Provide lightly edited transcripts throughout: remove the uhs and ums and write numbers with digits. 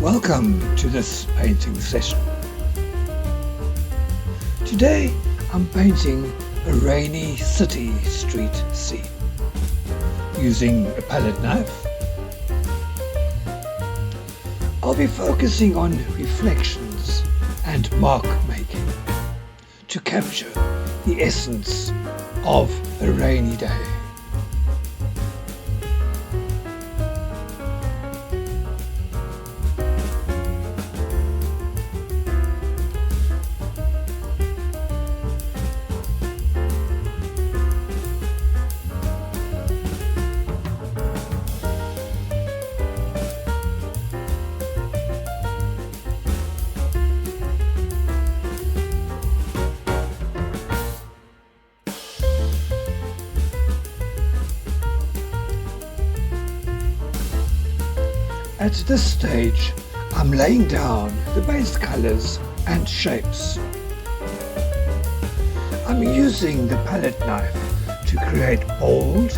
Welcome to this painting session. Today I'm painting a rainy city street scene using a palette knife. I'll be focusing on reflections and mark making to capture the essence of a rainy day. At this stage, I'm laying down the base colors and shapes. I'm using the palette knife to create bold,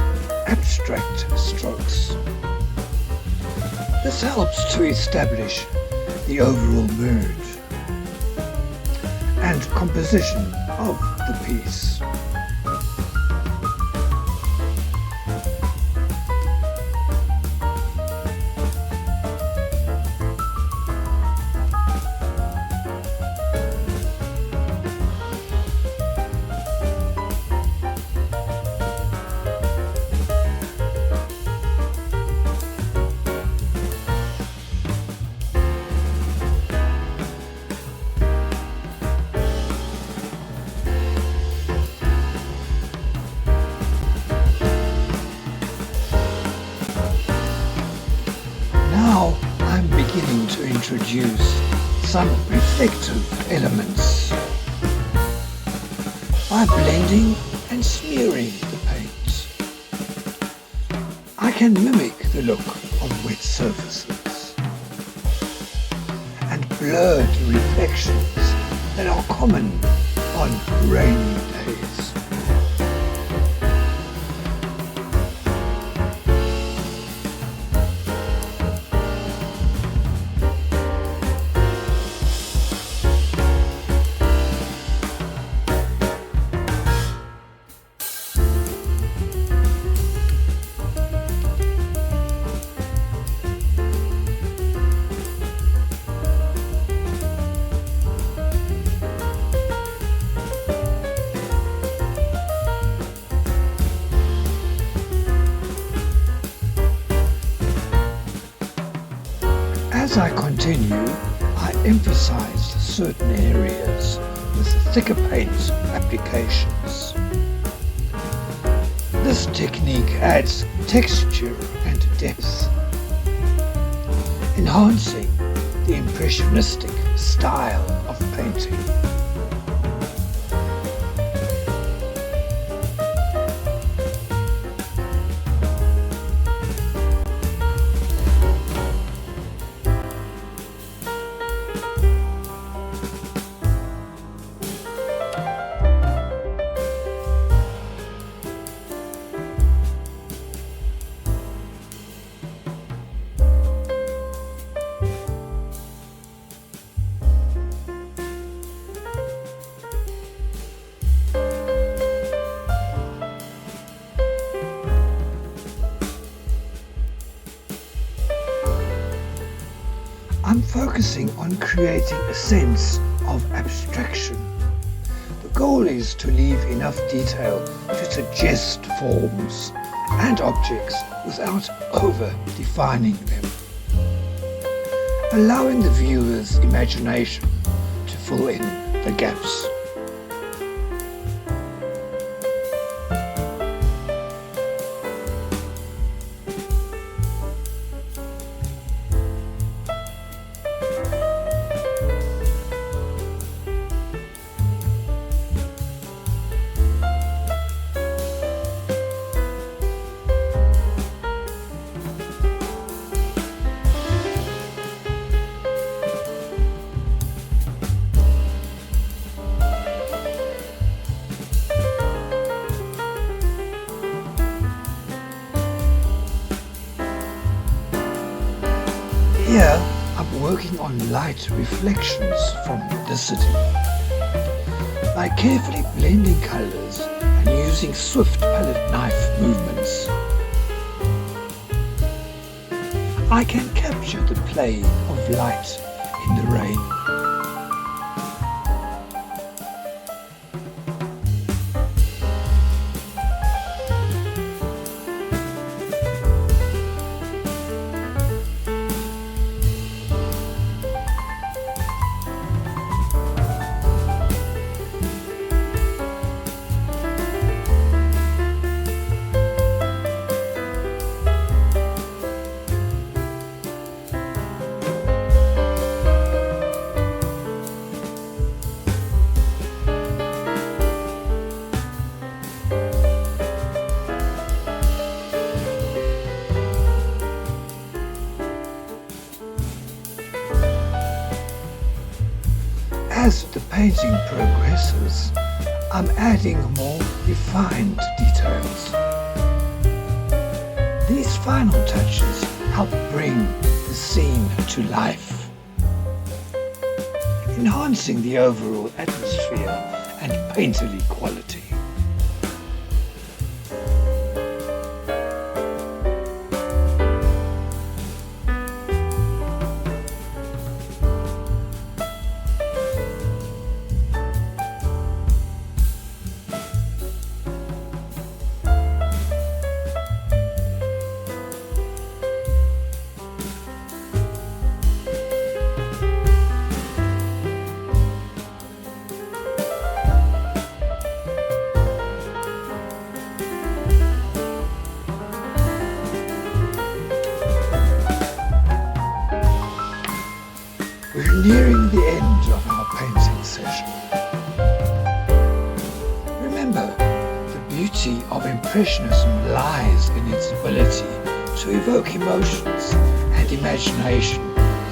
abstract strokes. This helps to establish the overall mood and composition of the piece. Now I'm beginning to introduce some reflective elements by blending and smearing the paint. I can mimic the look of wet surfaces and blurred reflections that are common on rainy days. As I continue, I emphasize certain areas with thicker paint applications. This technique adds texture and depth, enhancing the impressionistic style of painting. I'm focusing on creating a sense of abstraction. The goal is to leave enough detail to suggest forms and objects without over-defining them, allowing the viewer's imagination to fill in the gaps. Here I'm working on light reflections from the city. By carefully blending colours and using swift palette knife movements, I can capture the play of light in the rain. As the painting progresses, I'm adding more refined details. These final touches help bring the scene to life, enhancing the overall atmosphere and painterly quality. We're nearing the end of our painting session. Remember, the beauty of Impressionism lies in its ability to evoke emotions and imagination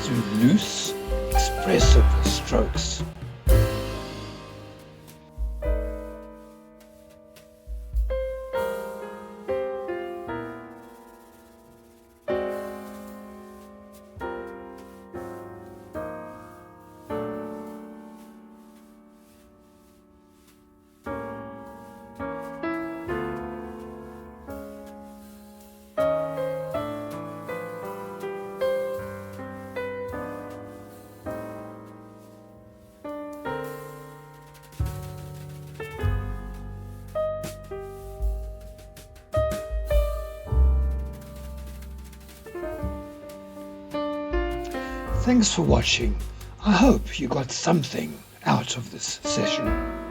through loose, expressive strokes. Thanks for watching. I hope you got something out of this session.